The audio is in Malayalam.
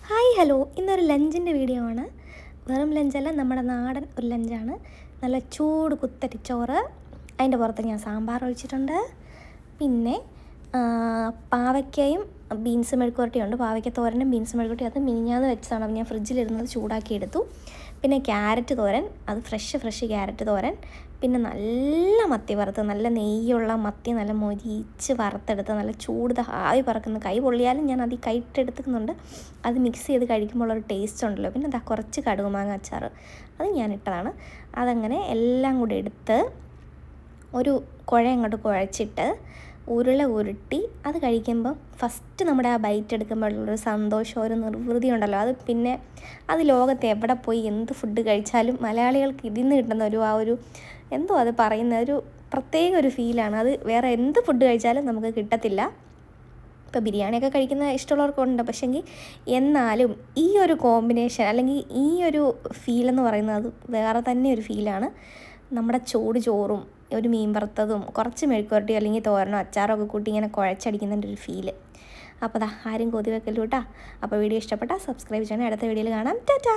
ഹായ് ഹലോ, ഇന്നൊരു ലഞ്ചിൻ്റെ വീഡിയോ ആണ്. വെറും ലഞ്ചല്ല, നമ്മുടെ നാടൻ ഒരു ലഞ്ചാണ്. നല്ല ചൂട് കുത്തരി ചോറ്, അതിൻ്റെ പുറത്ത് ഞാൻ സാമ്പാർ ഒഴിച്ചിട്ടുണ്ട്. പിന്നെ പാവയ്ക്കയും ബീൻസ് മെഴുക്കുവരട്ടിയുണ്ട്. പാവയ്ക്ക തോരനും ബീൻസ് മെഴുക്കുവരട്ടി അത് മിനിഞ്ഞാന്ന് വെച്ചതാണ്, ഞാൻ ഫ്രിഡ്ജിലിരുന്നത് ചൂടാക്കി എടുത്തു. പിന്നെ ക്യാരറ്റ് തോരൻ, അത് ഫ്രഷ് ക്യാരറ്റ് തോരൻ. പിന്നെ നല്ല മത്തി വറുത്ത്, നല്ല നെയ്യുള്ള മത്തി നല്ല മൊരിച്ച് വറുത്തെടുത്ത് നല്ല ചൂട് ആവി പറക്കുന്ന, കൈ പൊള്ളിയാലും ഞാൻ അത് കൈയിട്ടെടുക്കുന്നുണ്ട്. അത് മിക്സ് ചെയ്ത് കഴിക്കുമ്പോൾ ഒരു ടേസ്റ്റ് ഉണ്ടല്ലോ. പിന്നെ എന്താ കുറച്ച് കടുകുമാങ്ങ അച്ചാർ, അത് ഞാൻ ഇട്ടതാണ്. അതങ്ങനെ എല്ലാം കൂടി എടുത്ത് ഒരു അങ്ങോട്ട് കുഴച്ചിട്ട് ഉരുള ഉരുട്ടി അത് കഴിക്കുമ്പം ഫസ്റ്റ് നമ്മുടെ ആ ബൈറ്റ് എടുക്കുമ്പോഴുള്ളൊരു സന്തോഷം, ഒരു നിർവൃതി ഉണ്ടല്ലോ. അത് പിന്നെ അത് ലോകത്ത് എവിടെ പോയി എന്ത് ഫുഡ് കഴിച്ചാലും മലയാളികൾക്ക് ഇതിൽ നിന്ന് കിട്ടുന്ന ഒരു എന്തോ അത് പറയുന്ന ഒരു പ്രത്യേക ഒരു ഫീലാണ്. അത് വേറെ എന്ത് ഫുഡ് കഴിച്ചാലും നമുക്ക് കിട്ടത്തില്ല. ഇപ്പോൾ ബിരിയാണിയൊക്കെ കഴിക്കുന്ന ഇഷ്ടമുള്ളവർക്കുണ്ട്, പക്ഷേങ്കിൽ എന്നാലും ഈ ഒരു കോമ്പിനേഷൻ അല്ലെങ്കിൽ ഈ ഒരു ഫീലെന്ന് പറയുന്നത് അത് വേറെ തന്നെ ഒരു ഫീലാണ്. നമ്മുടെ ചൂട് ചോറും ഒരു മീൻ വറുത്തതും കുറച്ച് മെഴുക്കുവരട്ടിയോ അല്ലെങ്കിൽ തോരനോ അച്ചാറോ ഒക്കെ കൂട്ടി ഇങ്ങനെ കുഴച്ചടിക്കുന്നതിൻ്റെ ഒരു ഫീല്. അപ്പോൾ ആരും കൊതി വെക്കല്ലോ കേട്ടോ. അപ്പോൾ വീഡിയോ ഇഷ്ടപ്പെട്ടാൽ സബ്സ്ക്രൈബ് ചെയ്യണം. അടുത്ത വീഡിയോയിൽ കാണാം. ടാറ്റാ.